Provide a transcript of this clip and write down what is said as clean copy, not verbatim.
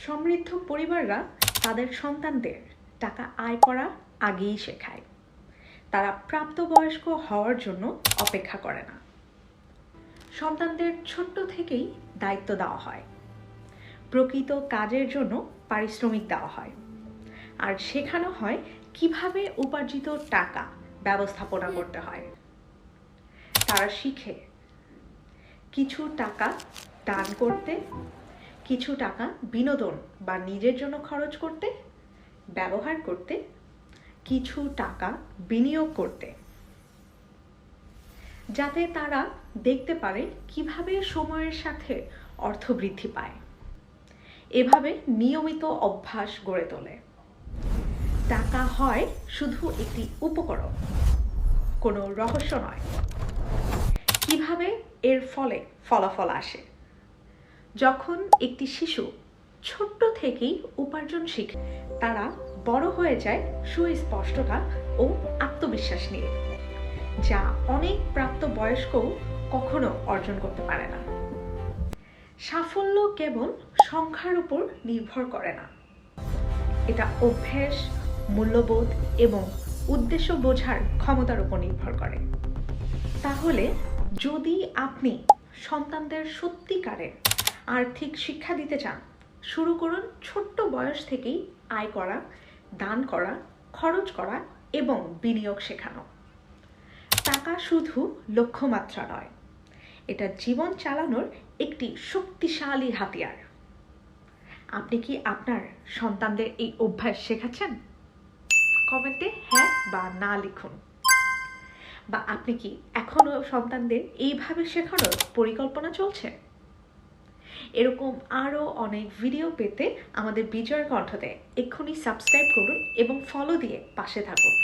সমৃদ্ধ পরিবাররা তাদের সন্তানদের টাকা আয় করা আগেই শেখায়। তারা প্রাপ্তবয়স্ক হওয়ার জন্য অপেক্ষা করে না। সন্তানদের ছোট্ট থেকেই দায়িত্ব দেওয়া হয়, প্রকৃত কাজের জন্য পারিশ্রমিক দেওয়া হয়, আর শেখানো হয় কিভাবে উপার্জিত টাকা ব্যবস্থাপনা করতে হয়। তারা শিখে কিছু টাকা দান করতে, কিছু টাকা বিনোদন বা নিজের জন্য খরচ করতে, ব্যবহার করতে, কিছু টাকা বিনিয়োগ করতে, যাতে তারা দেখতে পারে কিভাবে সময়ের সাথে অর্থ বৃদ্ধি পায়। এভাবে নিয়মিত অভ্যাস গড়ে তোলে। টাকা হয় শুধু একটি উপকরণ, কোনো রহস্য নয়। কিভাবে এর ফলে ফলাফল আসে? যখন একটি শিশু ছোট্ট থেকেই উপার্জন শিখে, তারা বড় হয়ে যায় সুস্পষ্টতা ও আত্মবিশ্বাস নিয়ে, যা অনেক প্রাপ্তবয়স্কও কখনো অর্জন করতে পারে না। সাফল্য কেবল সংখ্যার উপর নির্ভর করে না, এটা অভ্যাস, মূল্যবোধ এবং উদ্দেশ্য বোঝার ক্ষমতার উপর নির্ভর করে। তাহলে যদি আপনি সন্তানদের সত্যিকারের আর্থিক শিক্ষা দিতে চান, শুরু করুন ছোট্ট বয়স থেকেই আয় করা, দান করা, খরচ করা এবং বিনিয়োগ শেখানো। টাকা শুধু লক্ষ্যমাত্রা নয়, এটা জীবন চালানোর একটি শক্তিশালী হাতিয়ার। আপনি কি আপনার সন্তানদের এই অভ্যাস শেখাচ্ছেন? কমেন্টে হ্যাঁ বা না লিখুন। বা আপনি কি এখনো সন্তানদের এইভাবে শেখানোর পরিকল্পনা চলছে? এরকম আরও অনেক ভিডিও পেতে আমাদের বিজয়ের কণ্ঠতে এক্ষুনি সাবস্ক্রাইব করুন এবং ফলো দিয়ে পাশে থাকুন।